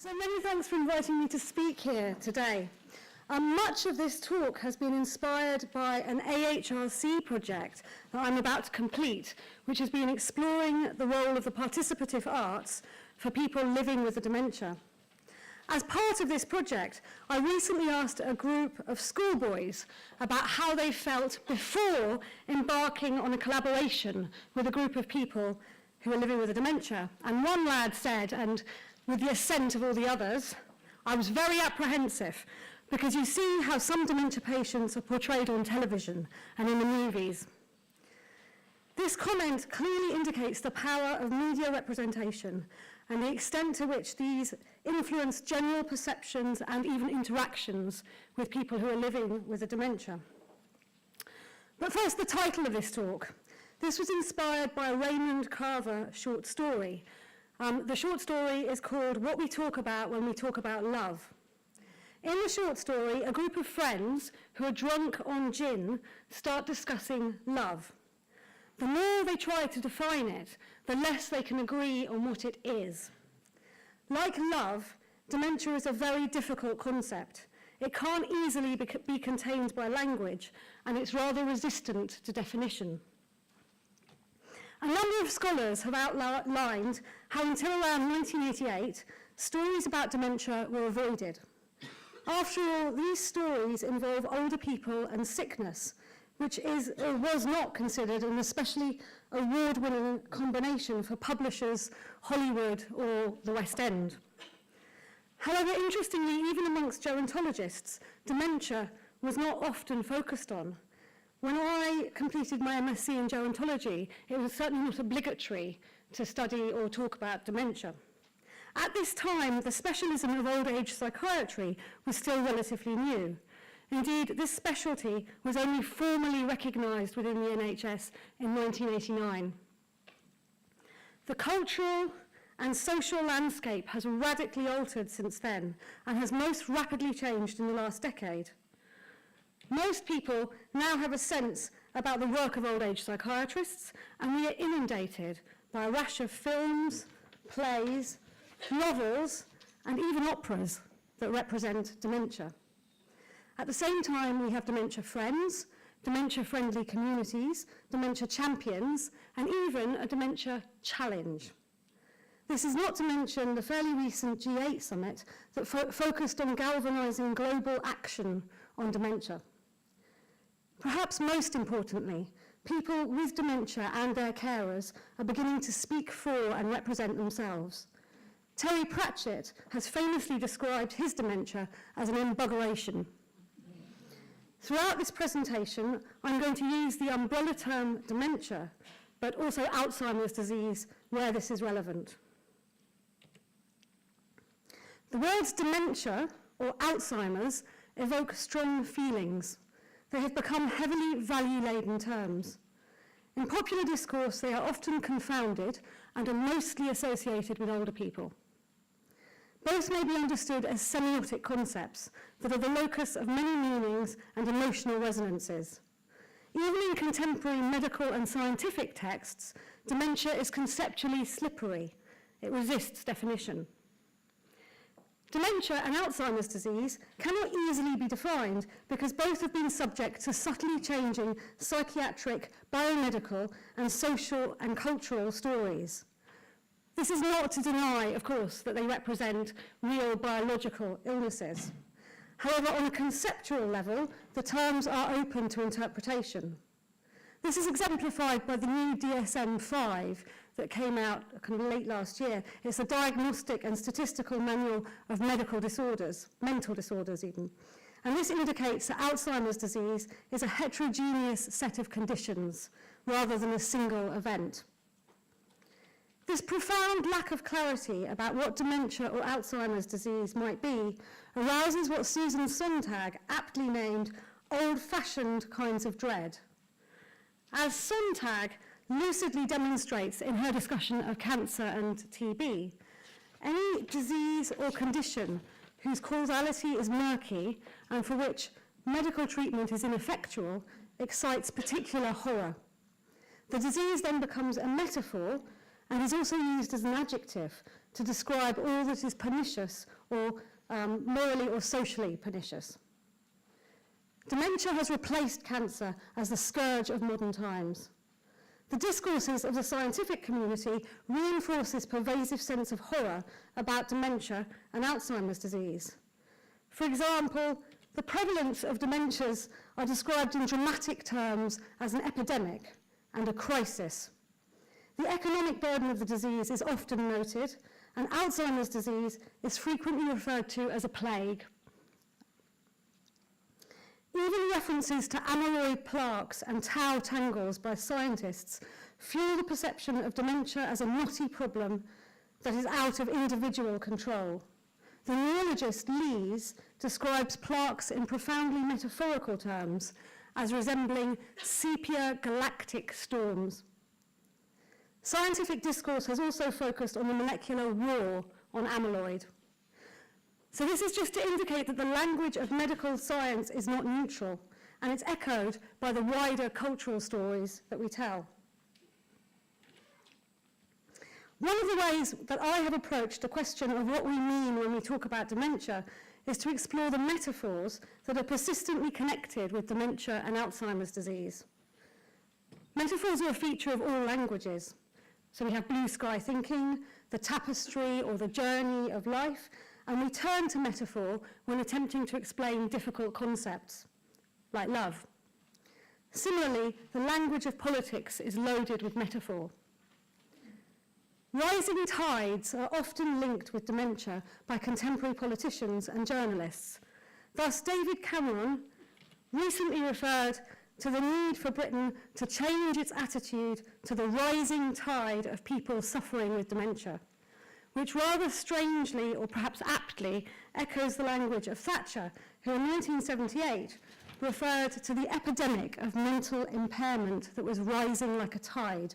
So many thanks for inviting me to speak here today. Much of this talk has been inspired by an AHRC project that I'm about to complete, which has been exploring the role of the participative arts for people living with a dementia. As part of this project, I recently asked a group of schoolboys about how they felt before embarking on a collaboration with a group of people who are living with a dementia. And one lad said, and with the assent of all the others, I was very apprehensive because you see how some dementia patients are portrayed on television and in the movies. This comment clearly indicates the power of media representation and the extent to which these influence general perceptions and even interactions with people who are living with a dementia. But first, the title of this talk. This was inspired by a Raymond Carver short story. The short story is called What We Talk About When We Talk About Love. In the short story, a group of friends who are drunk on gin start discussing love. The more they try to define it, the less they can agree on what it is. Like love, dementia is a very difficult concept. It can't easily be contained by language, and it's rather resistant to definition. A number of scholars have outlined how until around 1988, stories about dementia were avoided. After all, these stories involve older people and sickness, which is or was not considered an especially award-winning combination for publishers, Hollywood, or the West End. However, interestingly, even amongst gerontologists, dementia was not often focused on. When I completed my MSc in gerontology, it was certainly not obligatory to study or talk about dementia. At this time, the specialism of old age psychiatry was still relatively new. Indeed, this specialty was only formally recognised within the NHS in 1989. The cultural and social landscape has radically altered since then and has most rapidly changed in the last decade. Most people now have a sense about the work of old age psychiatrists, and we are inundated by a rash of films, plays, novels, and even operas that represent dementia. At the same time, we have dementia friends, dementia-friendly communities, dementia champions, and even a dementia challenge. This is not to mention the fairly recent G8 summit that focused on galvanizing global action on dementia. Perhaps most importantly, people with dementia and their carers are beginning to speak for and represent themselves. Terry Pratchett has famously described his dementia as an embuggeration. Throughout this presentation, I'm going to use the umbrella term dementia, but also Alzheimer's disease where this is relevant. The words dementia or Alzheimer's evoke strong feelings. They have become heavily value-laden terms. In popular discourse, they are often confounded and are mostly associated with older people. Both may be understood as semiotic concepts that are the locus of many meanings and emotional resonances. Even in contemporary medical and scientific texts, dementia is conceptually slippery. It resists definition. Dementia and Alzheimer's disease cannot easily be defined because both have been subject to subtly changing psychiatric, biomedical, and social and cultural stories. This is not to deny, of course, that they represent real biological illnesses. However, on a conceptual level, the terms are open to interpretation. This is exemplified by the new DSM-5 that came out kind of late last year. It's a diagnostic and statistical manual of medical disorders, mental disorders even. And this indicates that Alzheimer's disease is a heterogeneous set of conditions rather than a single event. This profound lack of clarity about what dementia or Alzheimer's disease might be arouses what Susan Sontag aptly named old-fashioned kinds of dread. As Sontag lucidly demonstrates in her discussion of cancer and TB, any disease or condition whose causality is murky and for which medical treatment is ineffectual excites particular horror. The disease then becomes a metaphor and is also used as an adjective to describe all that is pernicious or morally or socially pernicious. Dementia has replaced cancer as the scourge of modern times. The discourses of the scientific community reinforce this pervasive sense of horror about dementia and Alzheimer's disease. For example, the prevalence of dementias are described in dramatic terms as an epidemic and a crisis. The economic burden of the disease is often noted, and Alzheimer's disease is frequently referred to as a plague. Even references to amyloid plaques and tau tangles by scientists fuel the perception of dementia as a knotty problem that is out of individual control. The neurologist Lees describes plaques in profoundly metaphorical terms as resembling sepia galactic storms. Scientific discourse has also focused on the molecular war on amyloid. So this is just to indicate that the language of medical science is not neutral, and it's echoed by the wider cultural stories that we tell. One of the ways that I have approached the question of what we mean when we talk about dementia is to explore the metaphors that are persistently connected with dementia and Alzheimer's disease. Metaphors are a feature of all languages. So we have blue sky thinking, the tapestry or the journey of life, and we turn to metaphor when attempting to explain difficult concepts, like love. Similarly, the language of politics is loaded with metaphor. Rising tides are often linked with dementia by contemporary politicians and journalists. Thus, David Cameron recently referred to the need for Britain to change its attitude to the rising tide of people suffering with dementia, which rather strangely, or perhaps aptly, echoes the language of Thatcher, who in 1978 referred to the epidemic of mental impairment that was rising like a tide.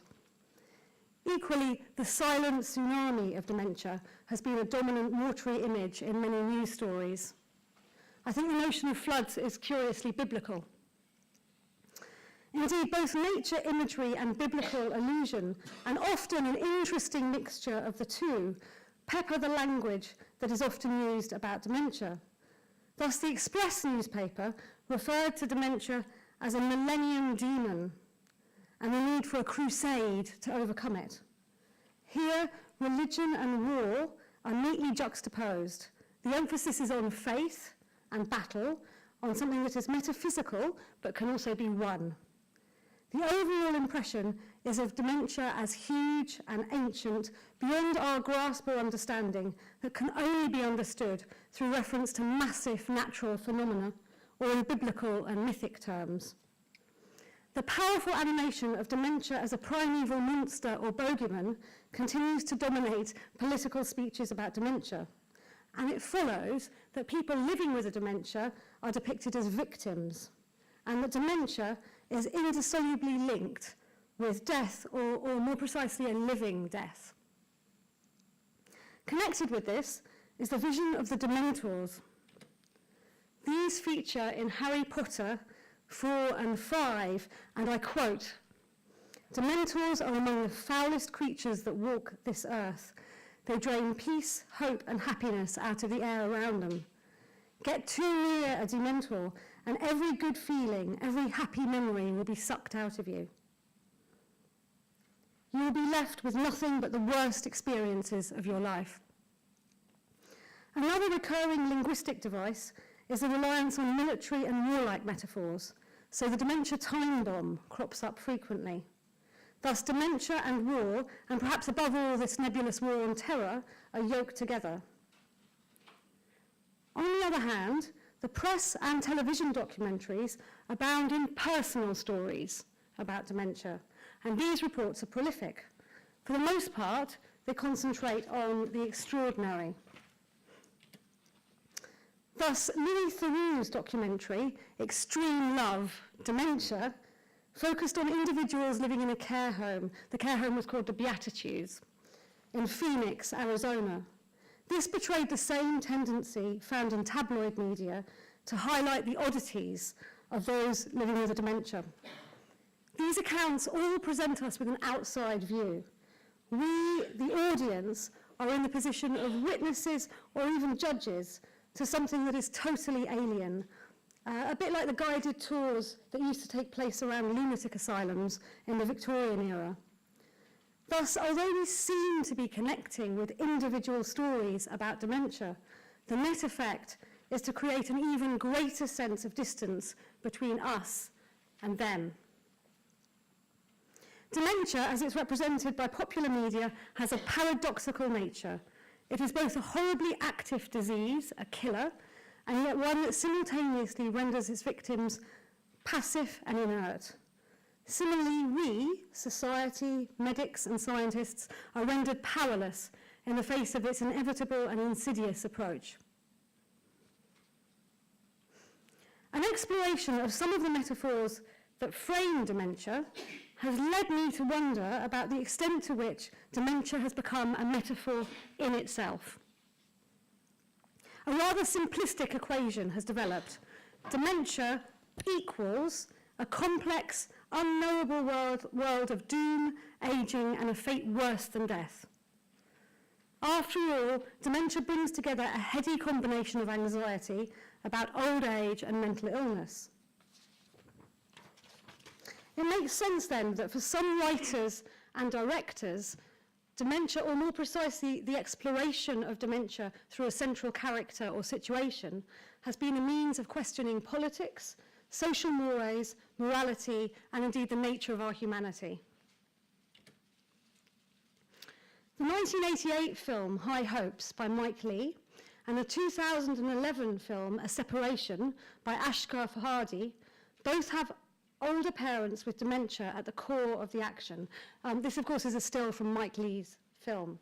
Equally, the silent tsunami of dementia has been a dominant watery image in many news stories. I think the notion of floods is curiously biblical. Indeed, both nature imagery and biblical allusion, and often an interesting mixture of the two, pepper the language that is often used about dementia. Thus, the Express newspaper referred to dementia as a millennium demon and the need for a crusade to overcome it. Here, religion and war are neatly juxtaposed. The emphasis is on faith and battle, on something that is metaphysical but can also be won. The overall impression is of dementia as huge and ancient, beyond our grasp or understanding, that can only be understood through reference to massive natural phenomena or in biblical and mythic terms. The powerful animation of dementia as a primeval monster or bogeyman continues to dominate political speeches about dementia, and it follows that people living with a dementia are depicted as victims, and that dementia is indissolubly linked with death, or more precisely, a living death. Connected with this is the vision of the Dementors. These feature in Harry Potter 4 and 5, and I quote, "Dementors are among the foulest creatures that walk this earth. They drain peace, hope, and happiness out of the air around them. Get too near a Dementor, and every good feeling, every happy memory will be sucked out of you. You will be left with nothing but the worst experiences of your life." Another recurring linguistic device is the reliance on military and warlike metaphors, so the dementia time bomb crops up frequently. Thus, dementia and war, and perhaps above all this nebulous war on terror, are yoked together. On the other hand, the press and television documentaries abound in personal stories about dementia, and these reports are prolific. For the most part, they concentrate on the extraordinary. Thus, Louis Theroux's documentary, Extreme Love, Dementia, focused on individuals living in a care home. The care home was called the Beatitudes, in Phoenix, Arizona. This betrayed the same tendency found in tabloid media to highlight the oddities of those living with a dementia. These accounts all present us with an outside view. We, the audience, are in the position of witnesses or even judges to something that is totally alien, a bit like the guided tours that used to take place around lunatic asylums in the Victorian era. Thus, although we seem to be connecting with individual stories about dementia, the net effect is to create an even greater sense of distance between us and them. Dementia, as it's represented by popular media, has a paradoxical nature. It is both a horribly active disease, a killer, and yet one that simultaneously renders its victims passive and inert. Similarly, we, society, medics and scientists, are rendered powerless in the face of its inevitable and insidious approach. An exploration of some of the metaphors that frame dementia has led me to wonder about the extent to which dementia has become a metaphor in itself. A rather simplistic equation has developed. Dementia equals a complex, unknowable world of doom, aging, and a fate worse than death. After all, dementia brings together a heady combination of anxiety about old age and mental illness. It makes sense then that for some writers and directors, dementia, or more precisely, the exploration of dementia through a central character or situation, has been a means of questioning politics, social mores, morality, and indeed the nature of our humanity. The 1988 film High Hopes by Mike Leigh and the 2011 film A Separation by Ashghar Farhadi both have older parents with dementia at the core of the action. This, of course, is a still from Mike Leigh's film.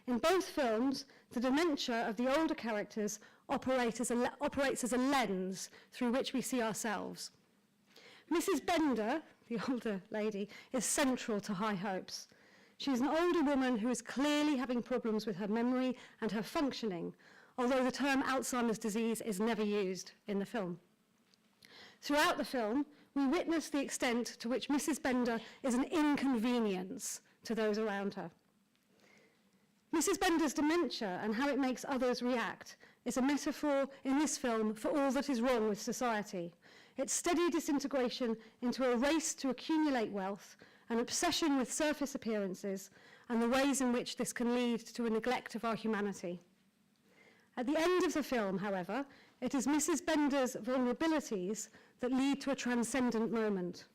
In both films, the dementia of the older characters operates as a lens through which we see ourselves. Mrs. Bender, the older lady, is central to High Hopes. She's an older woman who is clearly having problems with her memory and her functioning, although the term Alzheimer's disease is never used in the film. Throughout the film, we witness the extent to which Mrs. Bender is an inconvenience to those around her. Mrs. Bender's dementia and how it makes others react is a metaphor in this film for all that is wrong with society. Its steady disintegration into a race to accumulate wealth, an obsession with surface appearances, and the ways in which this can lead to a neglect of our humanity. At the end of the film, however, it is Mrs. Bender's vulnerabilities that lead to a transcendent moment.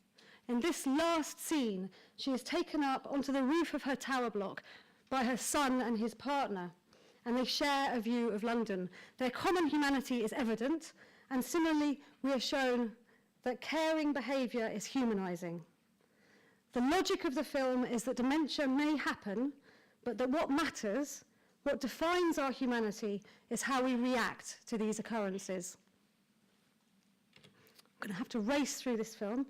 In this last scene, she is taken up onto the roof of her tower block by her son and his partner, and they share a view of London. Their common humanity is evident, and similarly, we are shown that caring behaviour is humanising. The logic of the film is that dementia may happen, but that what matters, what defines our humanity, is how we react to these occurrences. I'm going to have to race through this film.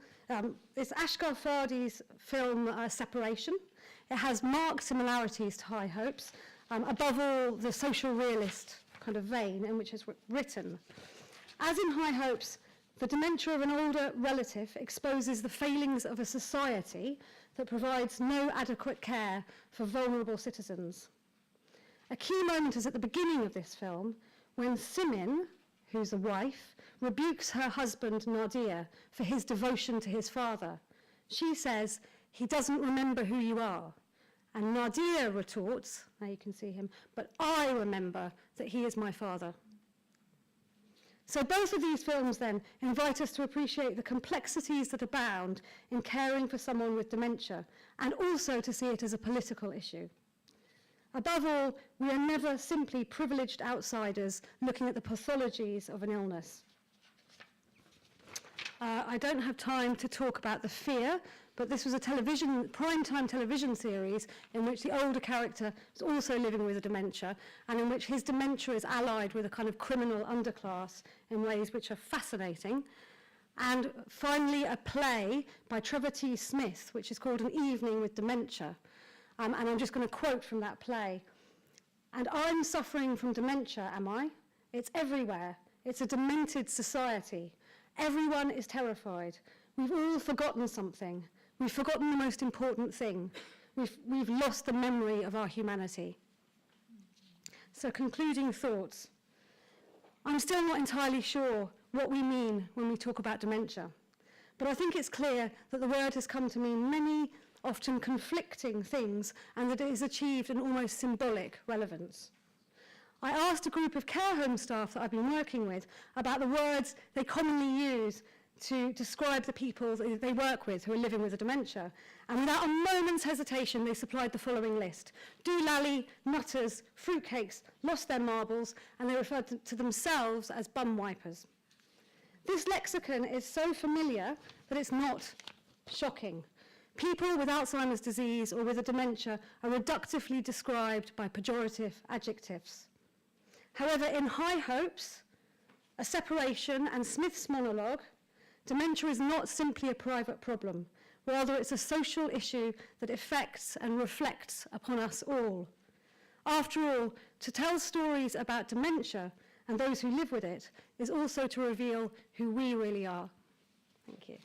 It's Ashghar Farhadi's film Separation. It has marked similarities to High Hopes, above all the social realist kind of vein in which it's written. As in High Hopes, the dementia of an older relative exposes the failings of a society that provides no adequate care for vulnerable citizens. A key moment is at the beginning of this film when Simin, who's a wife, rebukes her husband Nadir for his devotion to his father. She says, "He doesn't remember who you are." And Nadir retorts, now you can see him, "But I remember that he is my father." So both of these films then invite us to appreciate the complexities that abound in caring for someone with dementia, and also to see it as a political issue. Above all, we are never simply privileged outsiders looking at the pathologies of an illness. I don't have time to talk about The Fear, but this was a primetime television series in which the older character is also living with a dementia, and in which his dementia is allied with a kind of criminal underclass in ways which are fascinating. And finally, a play by Trevor T. Smith, which is called An Evening with Dementia. And I'm just going to quote from that play. "And I'm suffering from dementia, am I? It's everywhere. It's a demented society. Everyone is terrified. We've all forgotten something. We've forgotten the most important thing. We've lost the memory of our humanity." So concluding thoughts. I'm still not entirely sure what we mean when we talk about dementia, but I think it's clear that the word has come to mean many, often conflicting things, and that it has achieved an almost symbolic relevance. I asked a group of care home staff that I've been working with about the words they commonly use to describe the people they work with who are living with a dementia. And without a moment's hesitation, they supplied the following list: doolally, nutters, fruitcakes, lost their marbles, and they referred to themselves as bum wipers. This lexicon is so familiar that it's not shocking. People with Alzheimer's disease or with a dementia are reductively described by pejorative adjectives. However, in High Hopes, A Separation, and Smith's monologue, dementia is not simply a private problem. Rather, it's a social issue that affects and reflects upon us all. After all, to tell stories about dementia and those who live with it is also to reveal who we really are. Thank you.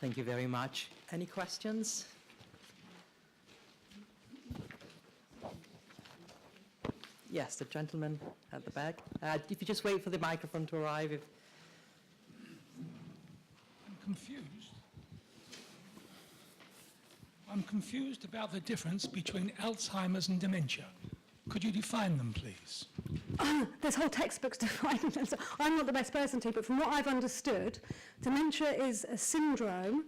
Thank you very much. Any questions? Yes, the gentleman at the back. If you just wait for the microphone to arrive. I'm confused. I'm confused about the difference between Alzheimer's and dementia. Could you define them, please? There's whole textbooks defining them, so I'm not the best person to, but from what I've understood, dementia is a syndrome,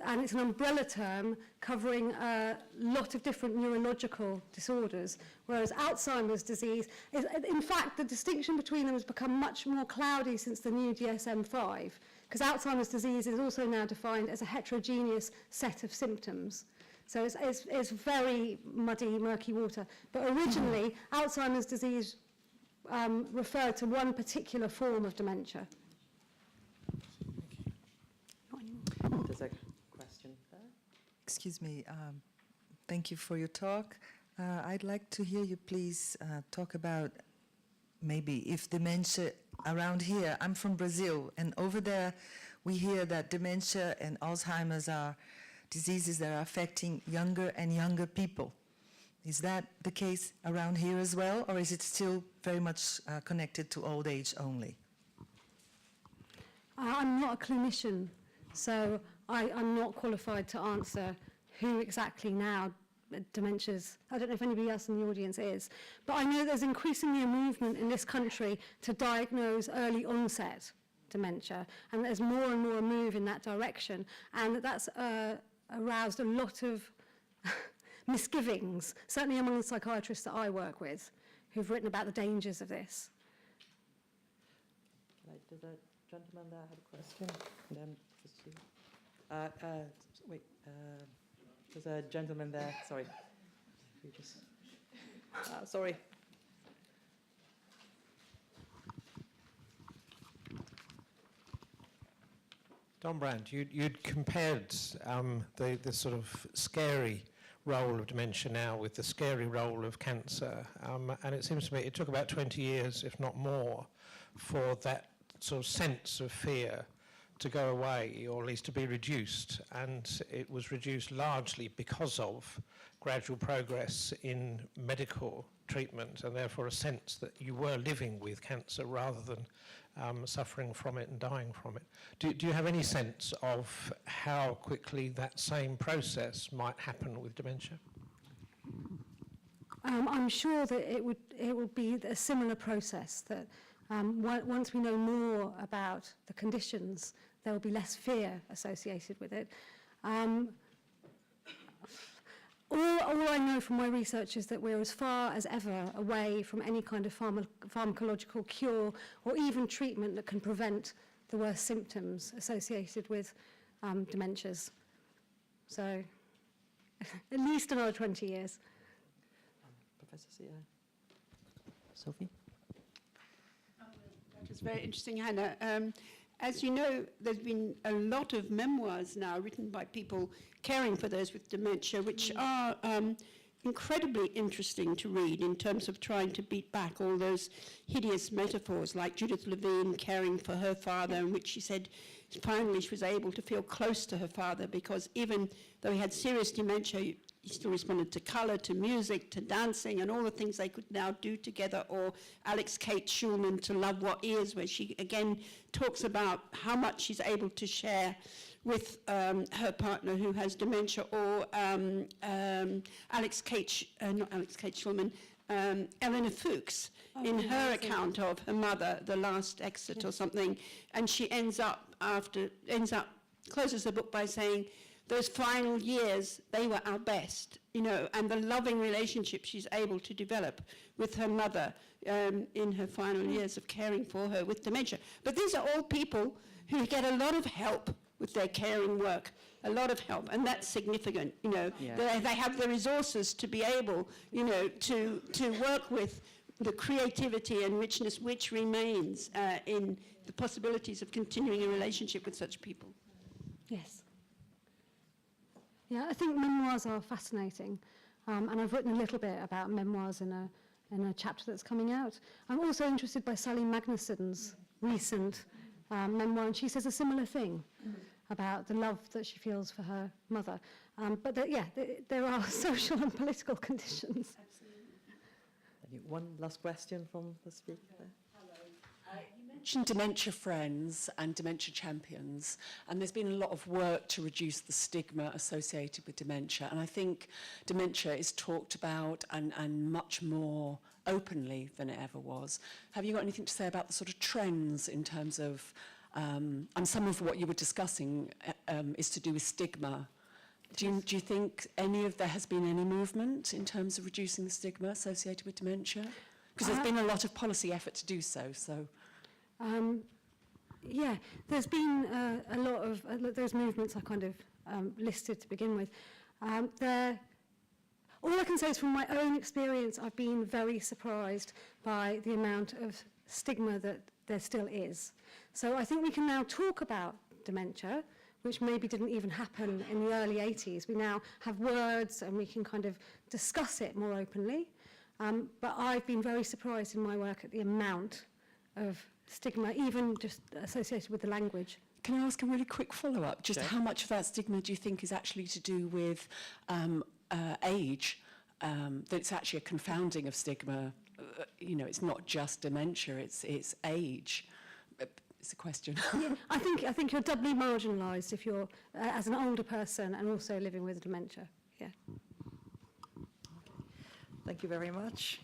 and it's an umbrella term covering a lot of different neurological disorders, whereas Alzheimer's disease is, in fact, the distinction between them has become much more cloudy since the new DSM-5, because Alzheimer's disease is also now defined as a heterogeneous set of symptoms. So it's very muddy, murky water. But originally, Alzheimer's disease referred to one particular form of dementia. There's a question there. Excuse me. Thank you for your talk. I'd like to hear you please talk about maybe if dementia around here. I'm from Brazil, and over there we hear that dementia and Alzheimer's are diseases that are affecting younger and younger people. Is that the case around here as well, or is it still very much connected to old age only? I'm not a clinician, so I'm not qualified to answer who exactly now dementia's. I don't know if anybody else in the audience is, but I know there's increasingly a movement in this country to diagnose early onset dementia, and there's more and more a move in that direction, and that's aroused a lot of misgivings, certainly among the psychiatrists that I work with, who've written about the dangers of this. Does that gentleman there have a question? And then wait, there's a gentleman there. Sorry. We just, sorry. Don Brandt, you'd compared the sort of scary role of dementia now with the scary role of cancer, and it seems to me it took about 20 years, if not more, for that sort of sense of fear to go away, or at least to be reduced, and it was reduced largely because of gradual progress in medical treatment, and therefore a sense that you were living with cancer rather than suffering from it and dying from it. Do you have any sense of how quickly that same process might happen with dementia? I'm sure that it would be a similar process, that once we know more about the conditions, there will be less fear associated with it. All I know from my research is that we're as far as ever away from any kind of pharmacological cure or even treatment that can prevent the worst symptoms associated with dementias. So at least another 20 years. Professor Sophie? That was very interesting, Hannah. As you know, there's been a lot of memoirs now written by people caring for those with dementia, which are incredibly interesting to read in terms of trying to beat back all those hideous metaphors, like Judith Levine caring for her father, in which she said, finally she was able to feel close to her father, because even though he had serious dementia, he still responded to colour, to music, to dancing, and all the things they could now do together. Or Alex Kate Schulman, To Love What Is, where she again talks about how much she's able to share with her partner who has dementia. Or not Alex Kate Schulman, Eleanor Fuchs, in her account of her mother, The Last Exit or something, and she closes the book by saying, those final years, they were our best, you know, and the loving relationship she's able to develop with her mother in her final years of caring for her with dementia. But these are all people who get a lot of help with their caring work, a lot of help, and that's significant, you know. Yeah. They have the resources to be able, you know, to work with the creativity and richness which remains in the possibilities of continuing a relationship with such people. Yes. Yeah, I think memoirs are fascinating, and I've written a little bit about memoirs in a chapter that's coming out. I'm also interested by Sally Magnusson's recent memoir, and she says a similar thing about the love that she feels for her mother. But there are social and political conditions. One last question from the speaker there. You mentioned dementia friends and dementia champions, and there's been a lot of work to reduce the stigma associated with dementia, and I think dementia is talked about and much more openly than it ever was. Have you got anything to say about the sort of trends in terms of, and some of what you were discussing is to do with stigma. Do you think there has been any movement in terms of reducing the stigma associated with dementia? Because there's been a lot of policy effort to do so. Yeah, there's been a lot of those movements I kind of listed to begin with. All I can say is from my own experience, I've been very surprised by the amount of stigma that there still is. So I think we can now talk about dementia, which maybe didn't even happen in the early 80s. We now have words and we can kind of discuss it more openly. But I've been very surprised in my work at the amount of stigma, even just associated with the language. Can I ask a really quick follow-up? Just Sure. how much of that stigma do you think is actually to do with age? That it's actually a confounding of stigma. It's not just dementia, it's age. It's a question. Yeah, I think you're doubly marginalised if you're as an older person and also living with dementia. Yeah. Thank you very much.